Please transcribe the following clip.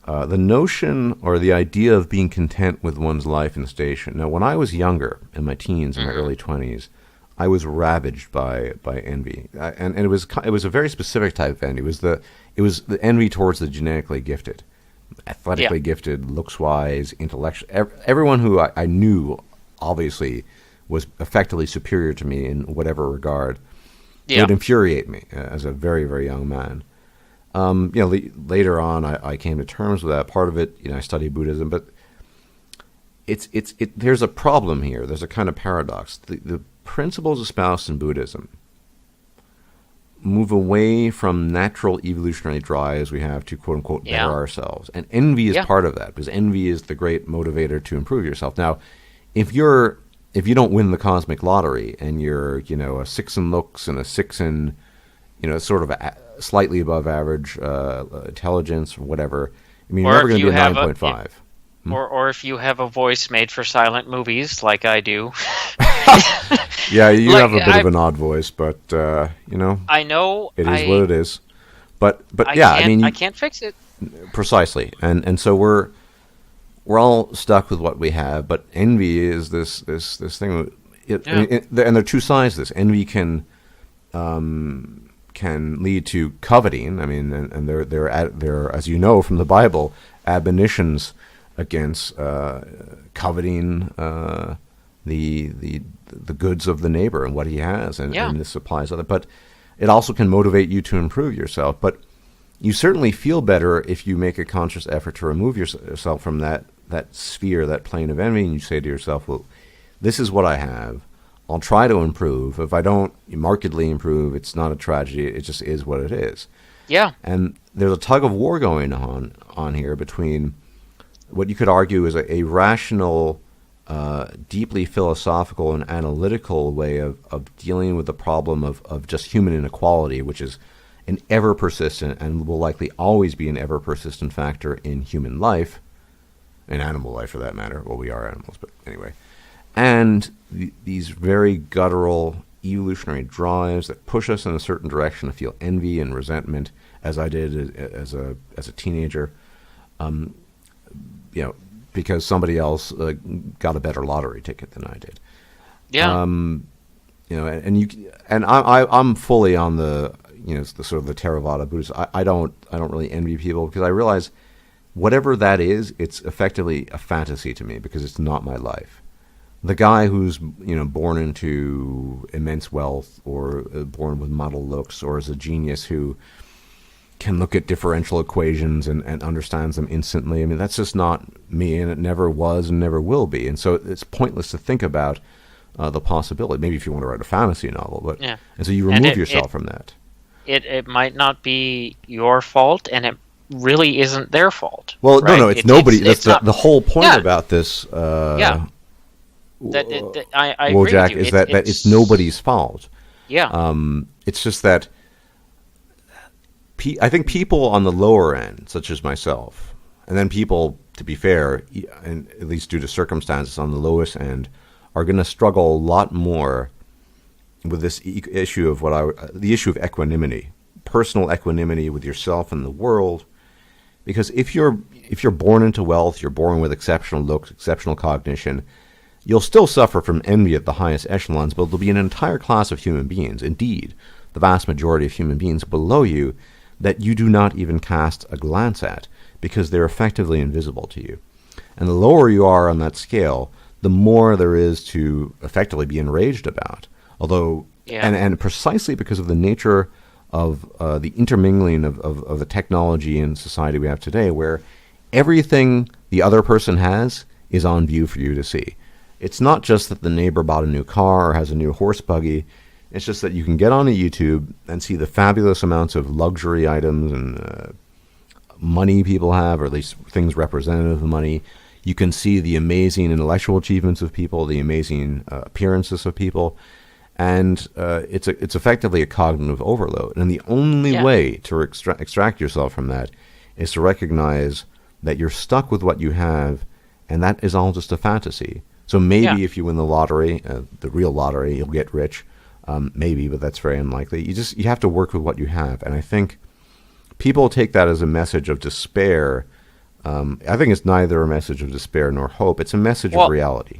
the notion or the idea of being content with one's life and station. Now, when I was younger, in my teens, in my early 20s, I was ravaged by envy, and it was a very specific type of envy. It was the envy towards the genetically gifted, athletically gifted, looks wise, intellectual. Everyone who I knew, obviously, was effectively superior to me in whatever regard. It would infuriate me as a very, very young man. Later on, I came to terms with that. Part of it, I studied Buddhism, but there's a problem here. There's a kind of paradox. The principles espoused in Buddhism move away from natural evolutionary drives we have to quote unquote better ourselves, and envy is part of that, because envy is the great motivator to improve yourself. Now, if you don't win the cosmic lottery and you're a 6 in looks and a 6 in sort of slightly above average intelligence or whatever, you're never going to be a 9.5. Or if you have a voice made for silent movies, like I do. Yeah, you have a bit of an odd voice, but I know it is what it is. But I can't fix it. Precisely, and so we're all stuck with what we have. But envy is this thing. And there are two sides to this. Envy can lead to coveting. I mean, and there are, as you know from the Bible, admonitions against coveting the goods of the neighbor and what he has, and this applies to that. But it also can motivate you to improve yourself. But you certainly feel better if you make a conscious effort to remove yourself from that sphere, that plane of envy, and you say to yourself, well, this is what I have. I'll try to improve. If I don't markedly improve, it's not a tragedy. It just is what it is. Yeah. And there's a tug of war going on here between what you could argue is a rational, deeply philosophical and analytical way of dealing with the problem of just human inequality, which is an ever-persistent and will likely always be an ever-persistent factor in human life, in animal life for that matter. Well, we are animals, but anyway. And these very guttural evolutionary drives that push us in a certain direction to feel envy and resentment, as I did as a teenager, because somebody else got a better lottery ticket than I did. Yeah. I'm fully on the the sort of the Theravada Buddhist. I don't really envy people, because I realize whatever that is, it's effectively a fantasy to me, because it's not my life. The guy who's born into immense wealth, or born with model looks, or is a genius who can look at differential equations and understands them instantly. I mean, that's just not me, and it never was and never will be. And so it's pointless to think about the possibility. Maybe if you want to write a fantasy novel, but and so you remove yourself from that. It might not be your fault, and it really isn't their fault. Well, right? no, it's nobody. That's the whole point about this. I agree Wojak, with you. is that it's nobody's fault. Yeah. It's just that I think people on the lower end, such as myself, and then people, to be fair, and at least due to circumstances on the lowest end, are going to struggle a lot more with this issue of the issue of equanimity, personal equanimity with yourself and the world. Because if you're born into wealth, you're born with exceptional looks, exceptional cognition, you'll still suffer from envy at the highest echelons, but there'll be an entire class of human beings, indeed, the vast majority of human beings below you, that you do not even cast a glance at, because they're effectively invisible to you. And the lower you are on that scale, the more there is to effectively be enraged about. Although, and precisely because of the nature of the intermingling of the technology and society we have today, where everything the other person has is on view for you to see. It's not just that the neighbor bought a new car or has a new horse buggy. It's just that you can get on YouTube and see the fabulous amounts of luxury items and money people have, or at least things representative of money. You can see the amazing intellectual achievements of people, the amazing appearances of people. And it's effectively a cognitive overload. And the only way to extract yourself from that is to recognize that you're stuck with what you have, and that is all just a fantasy. So maybe if you win the lottery, the real lottery, you'll get rich. Maybe, but that's very unlikely. You have to work with what you have. And I think people take that as a message of despair I think it's neither a message of despair nor hope. It's a message of Well, reality.